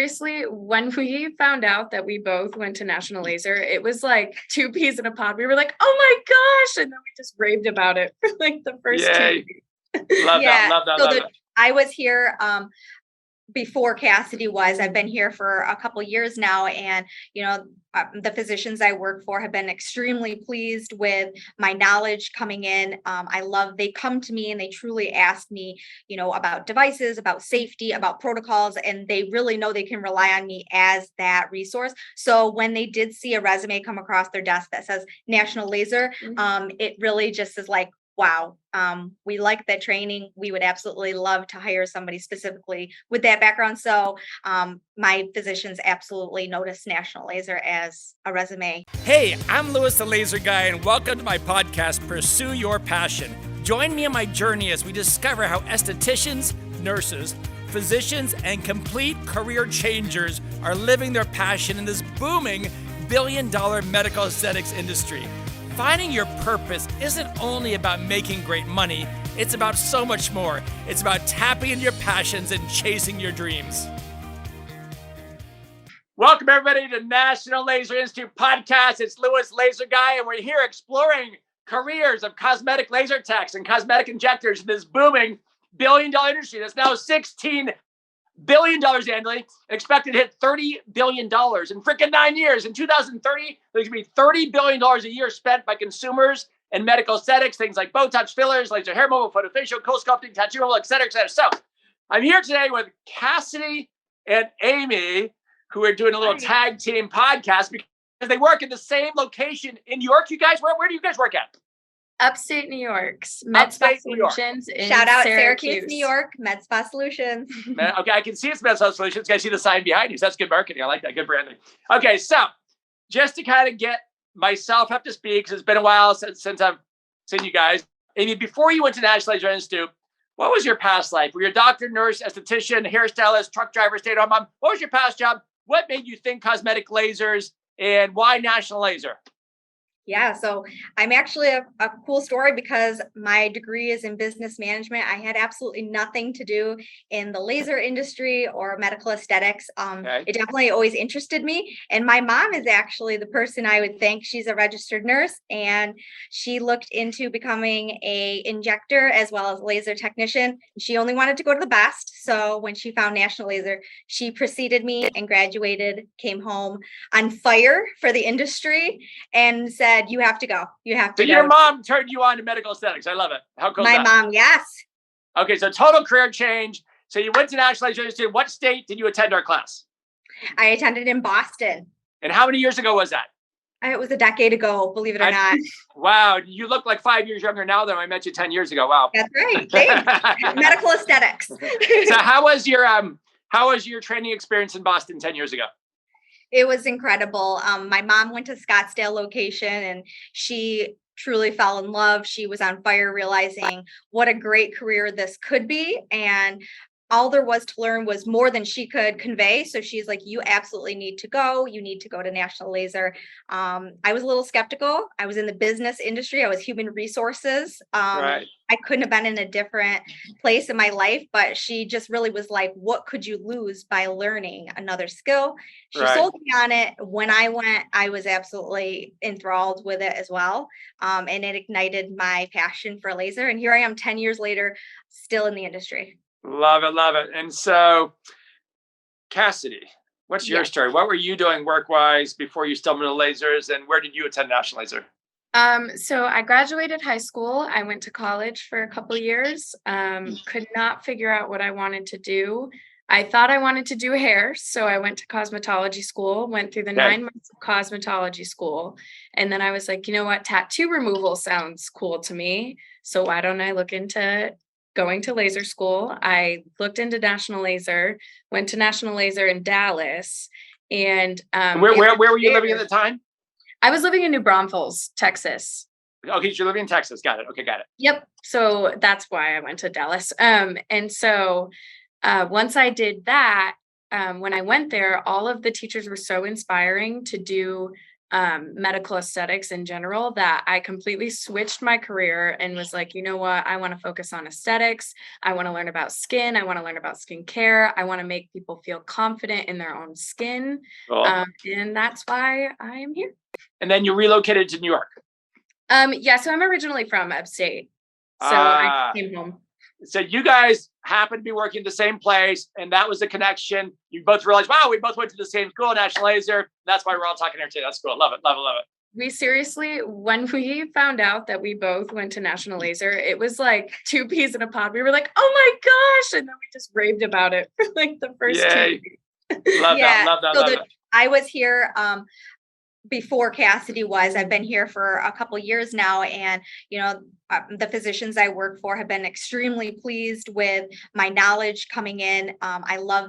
seriously, when we found out that we both went to National Laser, it was like two peas in a pod. We were like, oh my gosh. And then we just raved about it for like the first 2 Yay. weeks. Love that. Love that. I was here before Kassidy was. I've been here for a couple of years now, and the physicians I work for have been extremely pleased with my knowledge coming in. They come to me and they truly ask me, about devices, about safety, about protocols, and they really know they can rely on me as that resource. So when they did see a resume come across their desk that says National Laser, it really just is like, wow, we like that training. We would absolutely love to hire somebody specifically with that background. So my physicians absolutely notice National Laser as a resume. Hey, I'm Louis the Laser Guy, and welcome to my podcast, Pursue Your Passion. Join me on my journey as we discover how estheticians, nurses, physicians, and complete career changers are living their passion in this booming billion-dollar medical aesthetics industry. Finding your purpose isn't only about making great money, it's about so much more. It's about tapping into your passions and chasing your dreams. Welcome everybody to National Laser Institute Podcast. It's Louis Laser Guy, and we're here exploring careers of cosmetic laser techs and cosmetic injectors in this booming billion-dollar industry that's now $16 billion annually, expected to hit $30 billion in freaking 9 years. In 2030, there's going to be $30 billion a year spent by consumers in medical aesthetics, things like Botox fillers, laser hair removal, photofacial, co-sculpting, tattoo removal, et cetera, et cetera. So I'm here today with Kassidy and Amy, who are doing a little tag team podcast because they work in the same location in New York. You guys, where do you guys work at? Upstate New York's Medspa Solutions in Shout out Syracuse, Syracuse, New York, Medspa Solutions. Okay, I can see it's Medspa Solutions. I see the sign behind you. So that's good marketing. I like that. Good branding. Okay, so just to kind of get myself up to speed, because it's been a while since I've seen you guys. Amy, before you went to National Laser Institute, what was your past life? Were you a doctor, nurse, esthetician, hairstylist, truck driver, stay-at-home mom? What was your past job? What made you think cosmetic lasers, and why National Laser? Yeah, so I'm actually a cool story because my degree is in business management. I had absolutely nothing to do in the laser industry or medical aesthetics. It definitely always interested me. And my mom is actually the person I would thank. She's a registered nurse, and she looked into becoming a injector as well as a laser technician. She only wanted to go to the best. So when she found National Laser, she preceded me and graduated, came home on fire for the industry, and said, you have to go. You have to go. So your mom turned you on to medical aesthetics. I love it. How cool is that? My mom, yes. Okay, so total career change. So you went to National Laser Institute. What state did you attend our class? I attended in Boston. And how many years ago was that? It was a decade ago, believe it or not. Wow, you look like 5 years younger now than I met you 10 years ago. Wow. That's right. Medical aesthetics. So how was your training experience in Boston 10 years ago? It was incredible. My mom went to Scottsdale location, and she truly fell in love. She was on fire, realizing what a great career this could be. And all there was to learn was more than she could convey. So she's like, you absolutely need to go. You need to go to National Laser. I was a little skeptical. I was in the business industry. I was human resources. Right. I couldn't have been in a different place in my life, but she just really was like, what could you lose by learning another skill? She sold me on it. When I went, I was absolutely enthralled with it as well. And it ignited my passion for laser. And here I am 10 years later, still in the industry. Love it, love it. And so, Kassidy, what's your story? What were you doing work-wise before you stumbled into lasers, and where did you attend National Laser? So I graduated high school. I went to college for a couple of years. Could not figure out what I wanted to do. I thought I wanted to do hair, so I went to cosmetology school, went through the 9 months of cosmetology school. And then I was like, you know what? Tattoo removal sounds cool to me. So why don't I look into going to laser school? I looked into National Laser, went to National Laser in Dallas. And where were you living at the time? I was living in New Braunfels, Texas. Okay, so you're living in Texas. Got it. Okay, got it. Yep. So that's why I went to Dallas. And so once I did that, when I went there, all of the teachers were so inspiring to do medical aesthetics in general that I completely switched my career and was like, you know what? I want to focus on aesthetics. I want to learn about skin. I want to learn about skincare. I want to make people feel confident in their own skin. Cool. And that's why I am here. And then you relocated to New York. Yeah, so I'm originally from upstate. So I came home. So you guys happen to be working the same place, and that was the connection. You both realized, wow, we both went to the same school, National Laser. That's why we're all talking here today. That's cool. Love it, love it, love it. We seriously, when we found out that we both went to National Laser, it was like two peas in a pod. We were like, oh my gosh. And then we just raved about it for like the first 2 weeks. Love that, love that, so love that. I was here before Kassidy was. I've been here for a couple years now, and the physicians I work for have been extremely pleased with my knowledge coming in.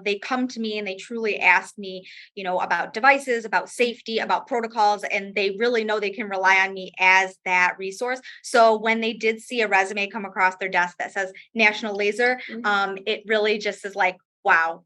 They come to me and they truly ask me, about devices, about safety, about protocols, and they really know they can rely on me as that resource. So when they did see a resume come across their desk that says National Laser, it really just is like, wow,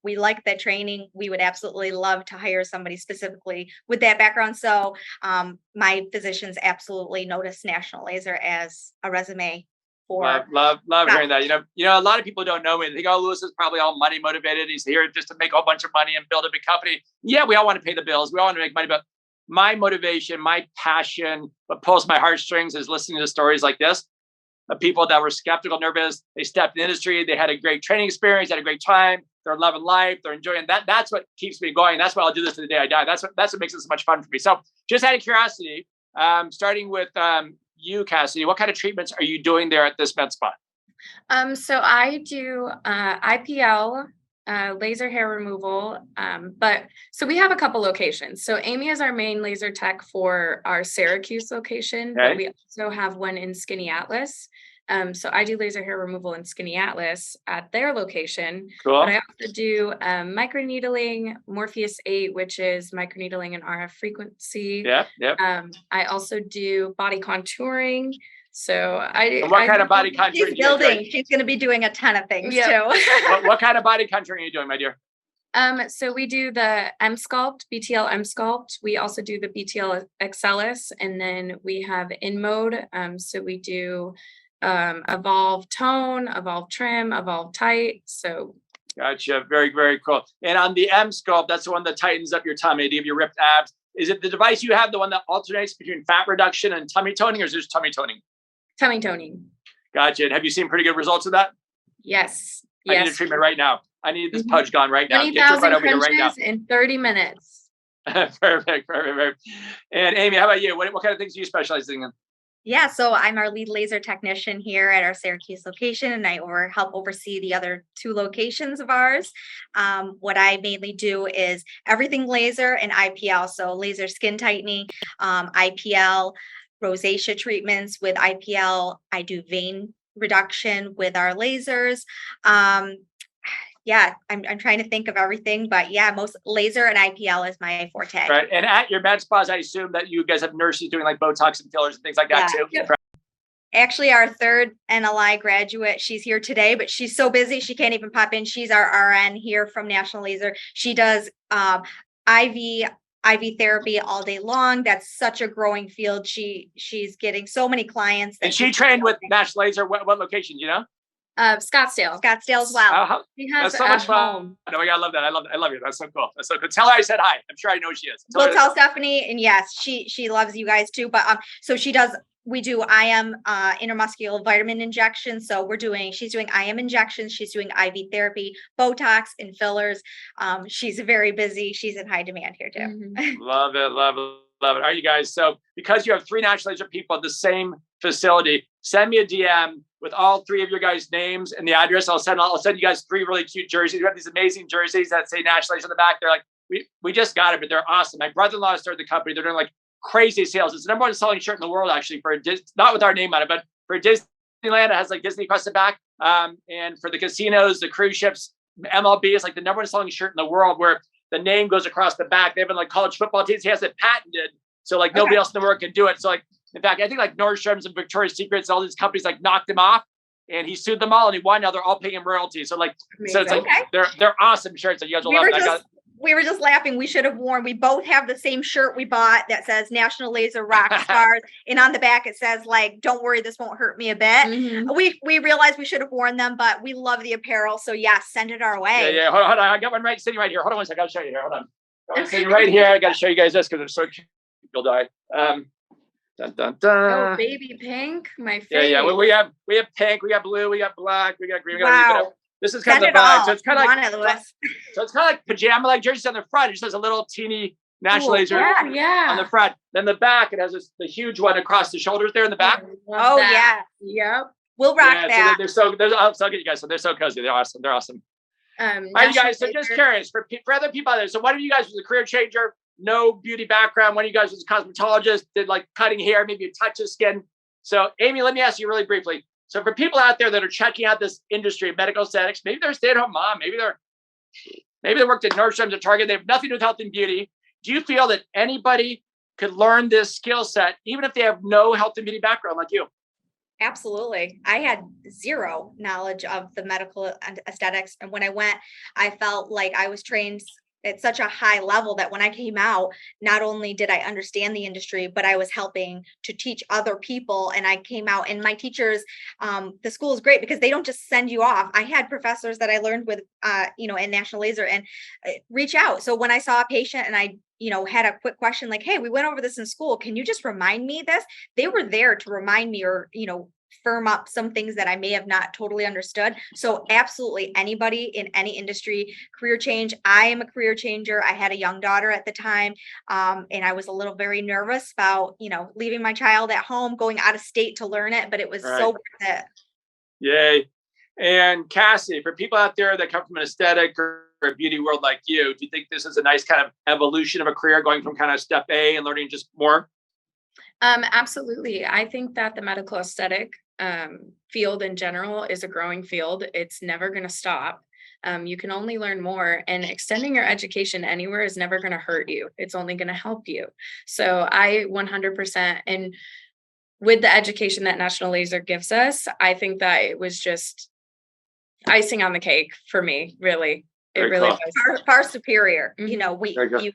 we like that training. We would absolutely love to hire somebody specifically with that background. So my physicians absolutely notice National Laser as a resume for. Love hearing that. A lot of people don't know me. They think, oh, Lewis is probably all money motivated. He's here just to make a whole bunch of money and build a big company. Yeah, we all want to pay the bills. We all want to make money. But my motivation, my passion, what pulls my heartstrings is listening to stories like this. Of people that were skeptical, nervous, they stepped in the industry, they had a great training experience, had a great time, they're loving life, they're enjoying that. That's what keeps me going. That's why I'll do this to the day I die. That's what makes it so much fun for me. So just out of curiosity, starting with you, Kassidy, what kind of treatments are you doing there at this med spa? So I do IPL, laser hair removal. So we have a couple locations. So Amy is our main laser tech for our Syracuse location, but we also have one in Skinny Atlas. So I do laser hair removal in Skinny Atlas at their location. Cool. But I also do microneedling, Morpheus 8, which is microneedling and RF frequency. I also do body contouring. So what kind of body contouring? She's building. She's going to be doing a ton of things too. what kind of body contouring are you doing, my dear? So we do the M Sculpt, BTL M Sculpt. We also do the BTL XLS, and then we have in mode. So we do evolve tone, evolve trim, evolve tight. So gotcha. Very, very cool. And on the M Sculpt, that's the one that tightens up your tummy to give you ripped abs. Is it the device you have, the one that alternates between fat reduction and tummy toning, or is it just tummy toning? Tummy toning. Gotcha. And have you seen pretty good results of that? Yes. I need a treatment right now. I need this pudge gone right now. 20,000 crunches in 30 minutes. Perfect. And Amy, how about you? What kind of things are you specializing in? Yeah, so I'm our lead laser technician here at our Syracuse location, and I help oversee the other 2 locations of ours. What I mainly do is everything laser and IPL, so laser skin tightening, IPL, rosacea treatments with IPL. I do vein reduction with our lasers. I'm trying to think of everything, but yeah, most laser and IPL is my forte. Right. And at your med spas, I assume that you guys have nurses doing like Botox and fillers and things like that too. Yep. Actually, our third NLI graduate, she's here today, but she's so busy she can't even pop in. She's our RN here from National Laser. She does IV therapy all day long. That's such a growing field. She's getting so many clients. And she trained with National Laser. What location, do you know? Scottsdale as well. She has that's so much fun. No, I love that. I love you. That's so cool. That's so good. Tell her I said hi. I'm sure I know she is. We'll tell Stephanie, and yes, she loves you guys too. But so she does. We do IM intramuscular vitamin injections. So she's doing IM injections. She's doing IV therapy, Botox, and fillers. She's very busy. She's in high demand here too. Love it. All right, you guys. So because you have 3 National Laser people at the same facility, send me a DM with all 3 of your guys' names and the address. I'll send you guys 3 really cute jerseys. We have these amazing jerseys that say National Laser on the back. They're like, we just got it, but they're awesome. My brother-in-law started the company. They're doing like crazy sales. It's the number 1 selling shirt in the world, actually, for not with our name on it, but for Disneyland. It has like Disney across the back. And for the casinos, the cruise ships, MLB is like the number 1 selling shirt in the world, where the name goes across the back. They have like college football teams. He has it patented, so like nobody else in the world can do it. So like, in fact, I think like Nordstrom's and Victoria's Secrets, all these companies like knocked him off, and he sued them all, and he won. Now they're all paying him royalties. So like, so it's like they're awesome shirts that you guys will love. we were just laughing. We should have worn, we both have the same shirt we bought that says National Laser Rock Stars. And on the back, it says like, don't worry, this won't hurt me a bit. Mhm. We realized we should have worn them, but we love the apparel. So yeah, send it our way. Yeah. Hold on. I got one sitting right here. Hold on one second. I'll show you here. Hold on. Got one sitting right here. I got to show you guys this because they're so cute. You'll die. Dun, dun, dun. Oh, baby pink, my favorite. Yeah. We have pink, we got blue, we got black, we got green. We got Wow. this is kind Send of it the vibe. all. So it's kind of Want it, Louis. so it's kind of like pajama-like jerseys on the front. It just has a little teeny National Laser Yeah. on the front. Then the back, it has the huge one across the shoulders there in the back. Oh yeah. Yep. We'll rock that. So I'll get you guys. So they're so cozy. They're awesome. All right, you guys. So just curious for other people out there. So one of you guys was a career changer, no beauty background. One of you guys was a cosmetologist, did like cutting hair, maybe a touch of skin. So Amy, let me ask you really briefly. So for people out there that are checking out this industry of medical aesthetics, maybe they're a stay-at-home mom, maybe they worked at Nordstrom's or Target, they have nothing to do with health and beauty. Do you feel that anybody could learn this skill set, even if they have no health and beauty background like you? Absolutely. I had zero knowledge of the medical aesthetics. And when I went, I felt like I was trained at such a high level that when I came out, not only did I understand the industry, but I was helping to teach other people. And I came out, and my teachers, the school is great because they don't just send you off. I had professors that I learned with, in National Laser and reach out. So when I saw a patient and I had a quick question like, hey, we went over this in school. Can you just remind me this? They were there to remind me or, firm up some things that I may have not totally understood. So absolutely anybody in any industry, career change. I am a career changer. I had a young daughter at the time. And I was a little very nervous about, leaving my child at home, going out of state to learn it, but it was so worth it. Yay. And Cassie, for people out there that come from an aesthetic or a beauty world like you, do you think this is a nice kind of evolution of a career going from kind of step A and learning just more? Absolutely. I think that the medical aesthetic field in general is a growing field. It's never going to stop. You can only learn more, and extending your education anywhere is never going to hurt you. It's only going to help you. So I 100%, and with the education that National Laser gives us, I think that it was just icing on the cake for me, really. It really was. Far superior. Mm-hmm.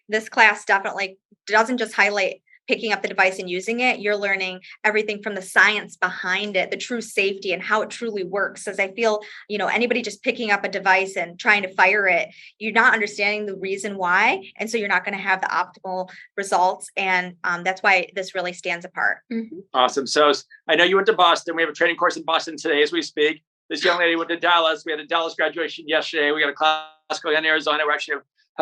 This class definitely doesn't just highlight picking up the device and using it. You're learning everything from the science behind it, the true safety and how it truly works. As I feel, anybody just picking up a device and trying to fire it, you're not understanding the reason why. And so you're not going to have the optimal results. And that's why this really stands apart. Mm-hmm. Awesome. So I know you went to Boston. We have a training course in Boston today as we speak. This young lady went to Dallas. We had a Dallas graduation yesterday. We got a class going in Arizona.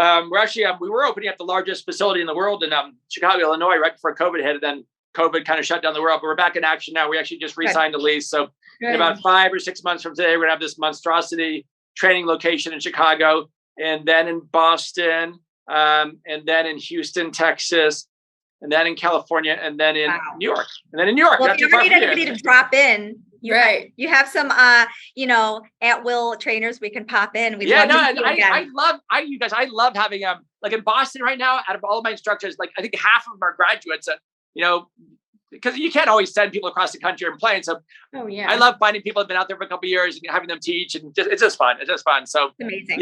We were opening up the largest facility in the world in Chicago, Illinois, right before COVID hit, and then COVID kind of shut down the world. But we're back in action now. We actually just re-signed a lease. So in about 5 or 6 months from today, we're gonna have this monstrosity training location in Chicago, and then in Boston, and then in Houston, Texas, and then in California, and then in New York, and then in New York. Well, if you ever need anybody to drop in, you have some, at will trainers we can pop in. I love having like in Boston right now. Out of all of my instructors, like I think half of them are graduates. Because you can't always send people across the country and playing. So I love finding people who've been out there for a couple of years and having them teach, and it's just fun. It's just fun. So it's amazing.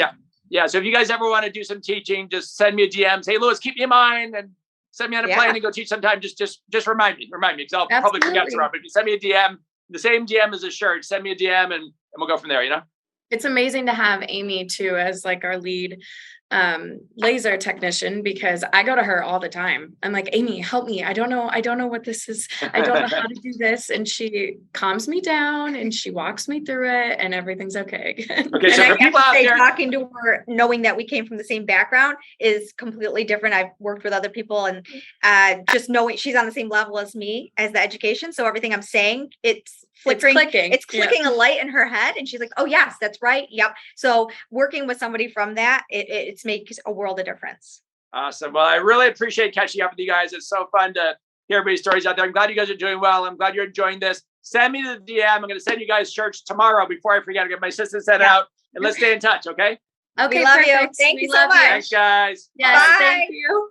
Yeah. So if you guys ever want to do some teaching, just send me a DM. Say, Louis, keep me in mind, and send me on a plane and go teach sometime. Just remind me because I'll probably forget tomorrow. But if you send me a DM, the same DM as a shirt, send me a DM and we'll go from there, It's amazing to have Amy too as like our lead laser technician, because I go to her all the time. I'm like, Amy, help me. I don't know what this is. I don't know how to do this. And she calms me down and she walks me through it and everything's okay. Okay. So for people out there, talking to her, knowing that we came from the same background is completely different. I've worked with other people and just knowing she's on the same level as me as the education. So everything I'm saying, it's flickering. It's clicking a light in her head. And she's like, oh yes, that's right. Yep. So working with somebody from that, it makes a world of difference. Awesome. Well, I really appreciate catching up with you guys. It's so fun to hear everybody's stories out there. I'm glad you guys are doing well. I'm glad you're enjoying this. Send me the DM. I'm going to send you guys shirts tomorrow before I forget to get my assistant sent out. And let's stay in touch. Okay. Okay. We love you. Thank you so much. Thanks, guys. Yes, bye. Thank you.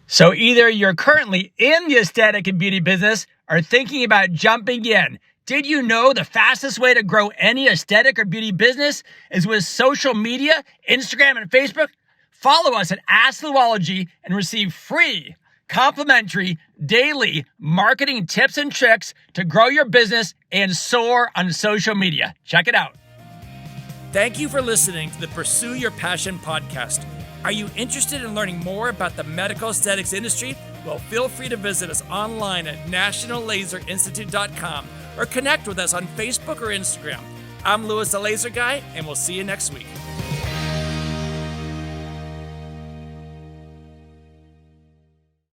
So either you're currently in the aesthetic and beauty business or thinking about jumping in. Did you know the fastest way to grow any aesthetic or beauty business is with social media, Instagram and Facebook? Follow us at Ask Luology and receive free, complimentary, daily marketing tips and tricks to grow your business and soar on social media. Check it out. Thank you for listening to the Pursue Your Passion podcast. Are you interested in learning more about the medical aesthetics industry? Well, feel free to visit us online at nationallaserinstitute.com or connect with us on Facebook or Instagram. I'm Louis the Laser Guy, and we'll see you next week.